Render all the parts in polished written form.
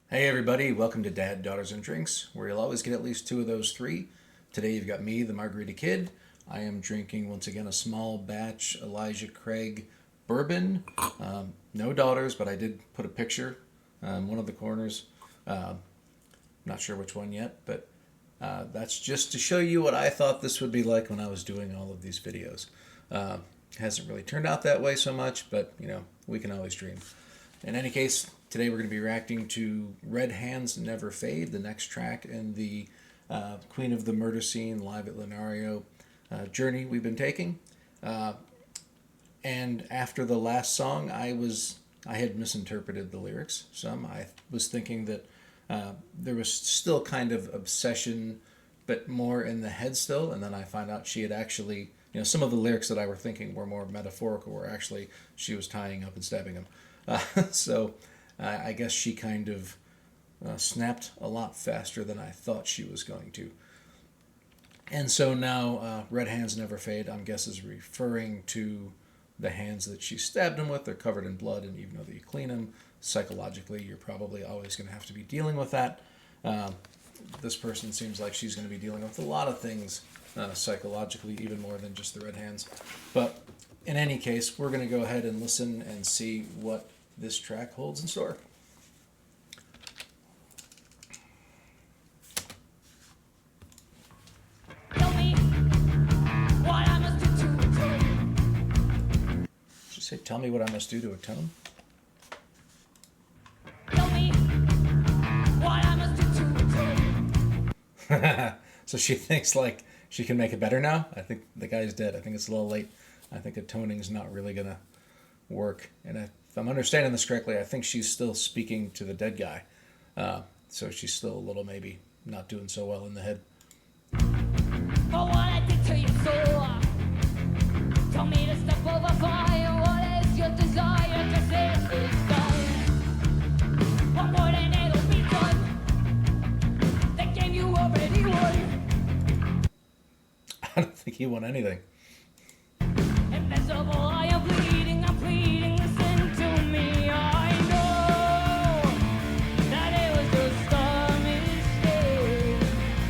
Hey everybody, welcome to Dad, Daughters, and Drinks, where you'll always get at least two of those three. Today you've got me, the Margarita Kid. I am drinking, once again, a small batch Elijah Craig bourbon. No daughters, but I did put a picture on one of the corners. Not sure which one yet, but that's just to show you what I thought this would be like when I was doing all of these videos. Hasn't really turned out that way so much, but we can always dream. In any case, today we're going to be reacting to Red Hands Never Fade, the next track in the Queen of the Murder Scene live at Lunario journey we've been taking. And after the last song, I had misinterpreted the lyrics some. I was thinking that there was still kind of obsession, but more in the head still. And then I found out she had actually, some of the lyrics that I were thinking were more metaphorical, where actually she was tying up and stabbing him. So I guess she kind of snapped a lot faster than I thought she was going to. And so now Red Hands Never Fade, I'm guess, is referring to the hands that she stabbed him with. They're covered in blood, and even though you clean them, psychologically you're probably always going to have to be dealing with that. This person seems like she's going to be dealing with a lot of things psychologically, even more than just the red hands. But in any case, we're going to go ahead and listen and see what this track holds in store. Tell me what I must do to atone. Should say, tell me what I must do to atone? Tell me what I must do to atone. So she thinks like she can make it better now? I think the guy's dead. I think it's a little late. I think atoning's not really going to work. And if I'm understanding this correctly, I think she's still speaking to the dead guy. So she's still a little maybe not doing so well in the head. For what I did to your soul. Tell me to step over fire. What is your desire to say it's done? One more and it'll be done. The game you already won. I don't think he won anything. Invincible, I am bleeding, I'm pleading, listen to me. I know that it was just a mistake,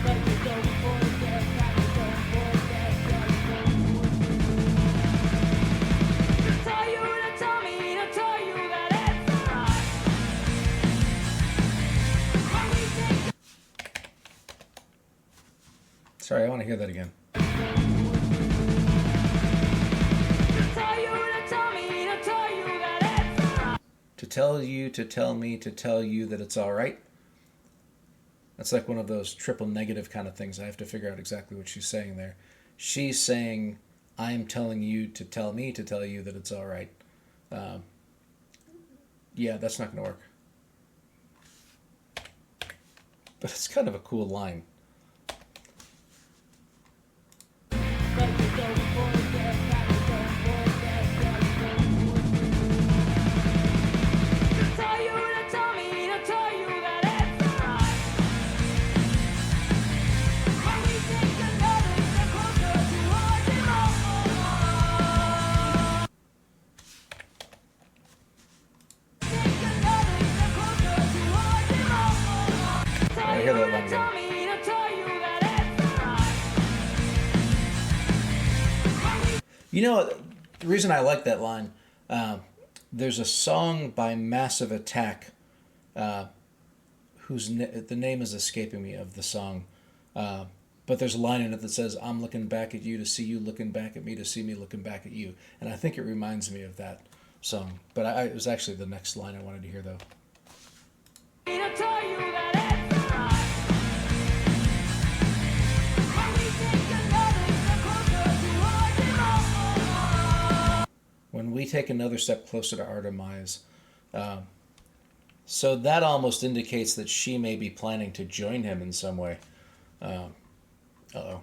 but you don't forget, that you don't forget, to tell you, to tell me, to tell you that it's alright. Sorry, I want to hear that again. To tell you, to tell me, to tell you that it's all right. That's like one of those triple negative kind of things. I have to figure out exactly what she's saying there. She's saying, I'm telling you to tell me to tell you that it's all right. Yeah, that's not going to work. But it's kind of a cool line. I hear that line again. The reason I like that line, there's a song by Massive Attack, the name is escaping me of the song, but there's a line in it that says, I'm looking back at you to see you looking back at me to see me looking back at you. And I think it reminds me of that song. But it was actually the next line I wanted to hear, though. When we take another step closer to our demise. So that almost indicates that she may be planning to join him in some way. Uh-oh.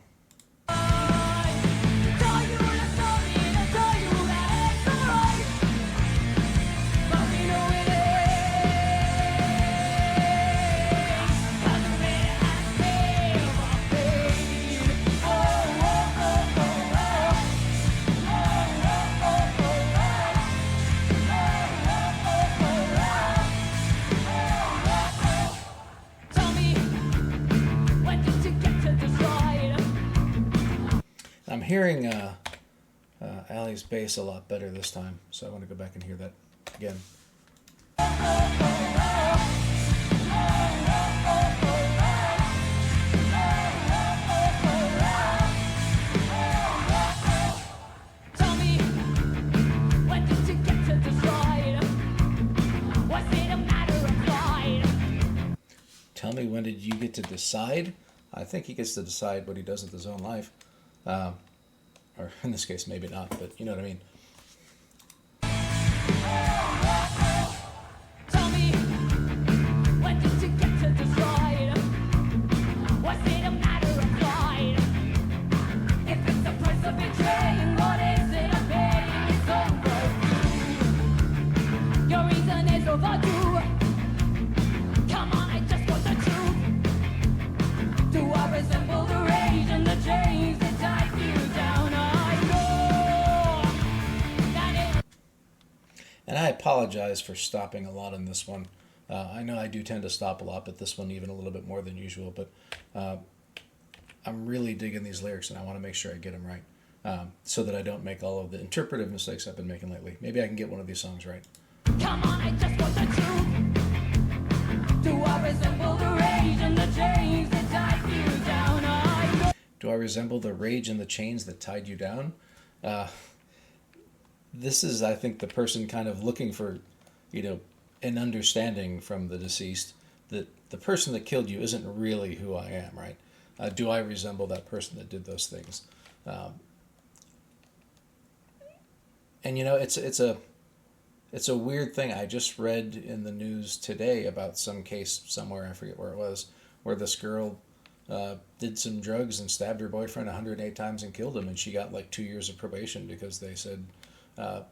hearing Allie's bass a lot better this time, so I want to go back and hear that again. Tell me, when did you get to decide? Was it a matter of pride? Tell me, when did you get to decide? I think he gets to decide what he does with his own life. Or in this case, maybe not, but you know what I mean. Tell me, when did you get to decide? Was it a matter of pride? If it's the price of betraying, what is it I'm paying? It's overdue. Your reason is overdue. Come on, I just want the truth. Do I resemble the rage and the chains that tie you down? I know that it. And I apologize for stopping a lot on this one. I know I do tend to stop a lot, but this one even a little bit more than usual. But I'm really digging these lyrics, and I want to make sure I get them right, so that I don't make all of the interpretive mistakes I've been making lately. Maybe I can get one of these songs right. Come on, I just want the truth. Do I resemble the rage and the chains that tie you down? I know. Do I resemble the rage and the chains that tied you down? This is, I think, the person kind of looking for, an understanding from the deceased that the person that killed you isn't really who I am, right? Do I resemble that person that did those things? And it's a weird thing. I just read in the news today about some case somewhere, I forget where it was, where this girl did some drugs and stabbed her boyfriend 108 times and killed him, and she got like 2 years of probation because they said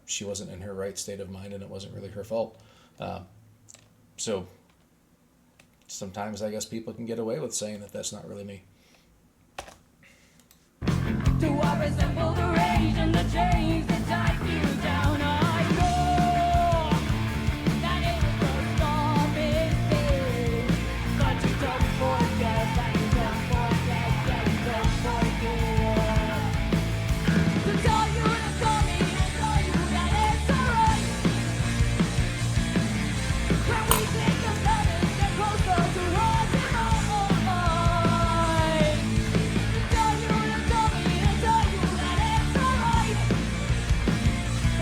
she wasn't in her right state of mind and it wasn't really her fault. So sometimes I guess people can get away with saying that that's not really me. Do I resemble the rage and the chains that tie you down? I know that it will stop it, but you don't forget, that you don't forget, that you don't forget. To tell you, to tell me, to tell you that it's alright. When we think of loving, get closer to us and alright. To tell you, to tell me, to tell you that it's alright.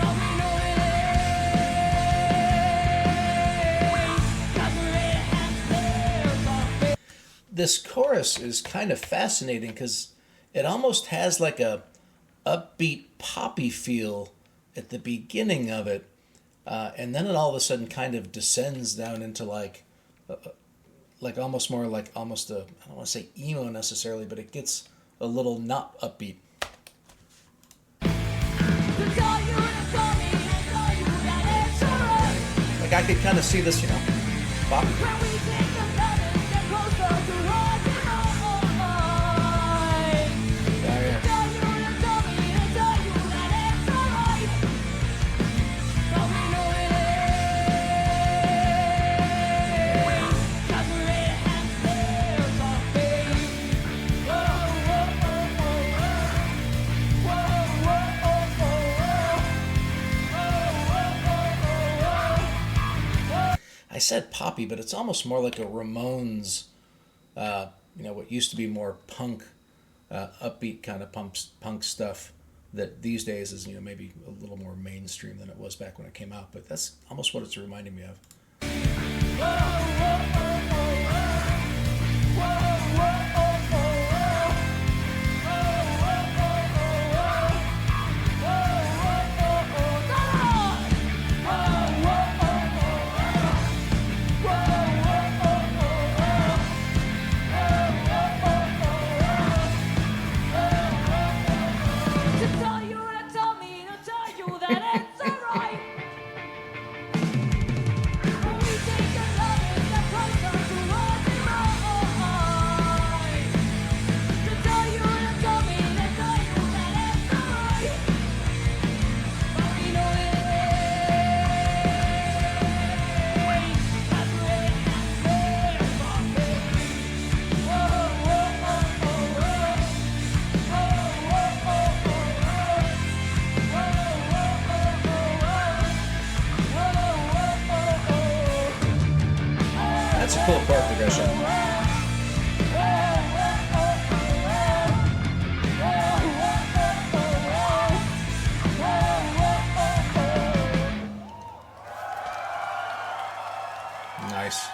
But we know it ain't, 'cause we're in hands. This chorus is kind of fascinating because it almost has like a upbeat poppy feel at the beginning of it, and then it all of a sudden kind of descends down into like almost more like almost a, I don't want to say emo necessarily, but it gets a little not upbeat. To tell you, to tell me, to tell you that it's alright. Like I could kind of see this, poppy. When we think of loving, get closer to us and alright. Yeah, yeah. Tell you, to tell me, to tell you that it's alright. But we know it ain't, 'cause we're in hands there, babe. Whoa, whoa, whoa, whoa, whoa, whoa, whoa, whoa, whoa. I said poppy, but it's almost more like a Ramones, what used to be more punk, upbeat kind of punk stuff that these days is, maybe a little more mainstream than it was back when it came out. But that's almost what it's reminding me of. That it's alright. When we think of love That's a cool chord progression. Nice.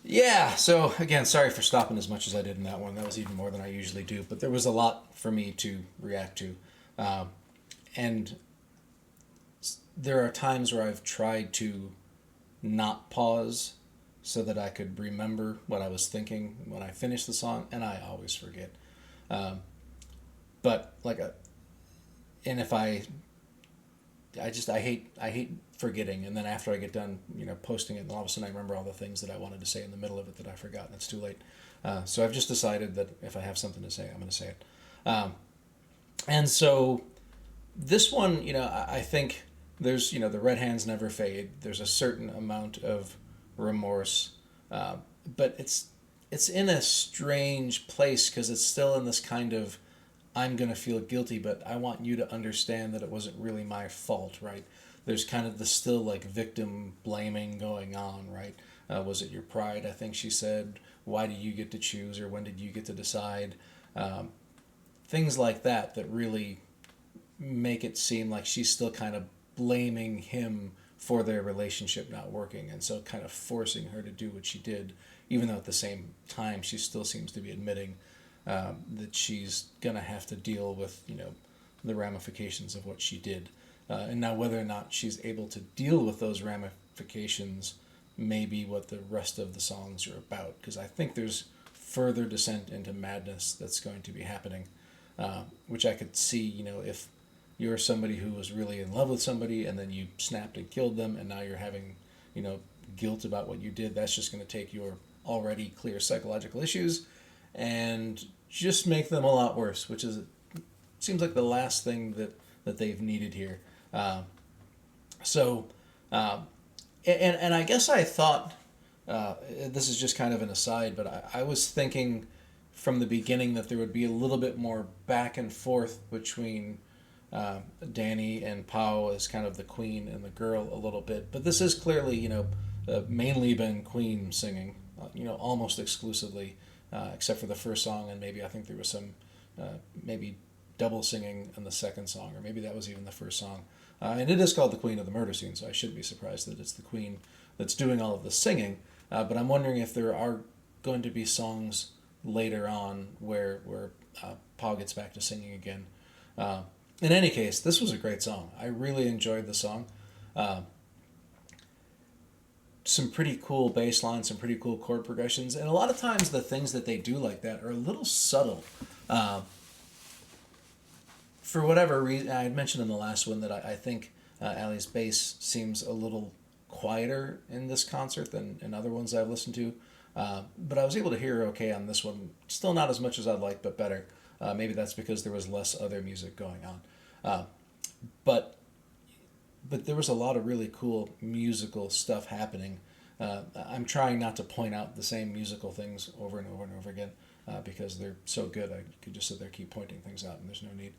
Yeah, so again, sorry for stopping as much as I did in that one. That was even more than I usually do, but there was a lot for me to react to. And there are times where I've tried to not pause so that I could remember what I was thinking when I finished the song, and I always forget. But like and if I hate forgetting, and then after I get done, posting it, and all of a sudden I remember all the things that I wanted to say in the middle of it that I forgot, and it's too late. So I've just decided that if I have something to say, I'm going to say it. And so this one, I think there's, the red hands never fade. There's a certain amount of remorse, but it's in a strange place because it's still in this kind of, I'm going to feel guilty, but I want you to understand that it wasn't really my fault, right? There's kind of the still like victim blaming going on, right? Was it your pride? I think she said, why do you get to choose, or when did you get to decide? Things like that really make it seem like she's still kind of blaming him for their relationship not working, and so kind of forcing her to do what she did, even though at the same time she still seems to be admitting that she's going to have to deal with, the ramifications of what she did. And now whether or not she's able to deal with those ramifications may be what the rest of the songs are about, because I think there's further descent into madness that's going to be happening, which I could see, if you're somebody who was really in love with somebody and then you snapped and killed them, and now you're having, guilt about what you did, that's just going to take your already clear psychological issues and just make them a lot worse, which seems like the last thing that they've needed here. And I guess I thought, this is just kind of an aside, but I was thinking from the beginning that there would be a little bit more back and forth between Danny and Pau as kind of the queen and the girl a little bit. But this is clearly, mainly been Queen singing, almost exclusively, except for the first song, and maybe I think there was some maybe double singing in the second song, or maybe that was even the first song. And it is called The Queen of the Murder Scene, so I shouldn't be surprised that it's the Queen that's doing all of the singing. But I'm wondering if there are going to be songs later on where Pau gets back to singing again. In any case, this was a great song. I really enjoyed the song. Some pretty cool bass lines, some pretty cool chord progressions, and a lot of times the things that they do like that are a little subtle. For whatever reason, I had mentioned in the last one that I think Ali's bass seems a little quieter in this concert than in other ones I've listened to. But I was able to hear her okay on this one. Still not as much as I'd like, but better. Maybe that's because there was less other music going on. But there was a lot of really cool musical stuff happening. I'm trying not to point out the same musical things over and over and over again because they're so good. I could just sit there keep pointing things out, and there's no need.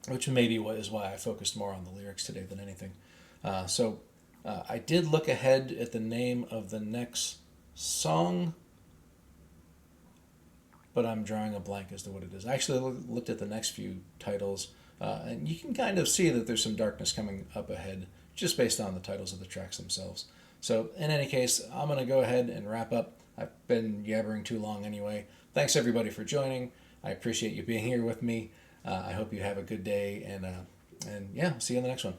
Which maybe is why I focused more on the lyrics today than anything. So I did look ahead at the name of the next song, but I'm drawing a blank as to what it is. I actually looked at the next few titles, and you can kind of see that there's some darkness coming up ahead just based on the titles of the tracks themselves. So in any case, I'm going to go ahead and wrap up. I've been yabbering too long anyway. Thanks everybody for joining. I appreciate you being here with me. I hope you have a good day, and yeah, see you in the next one.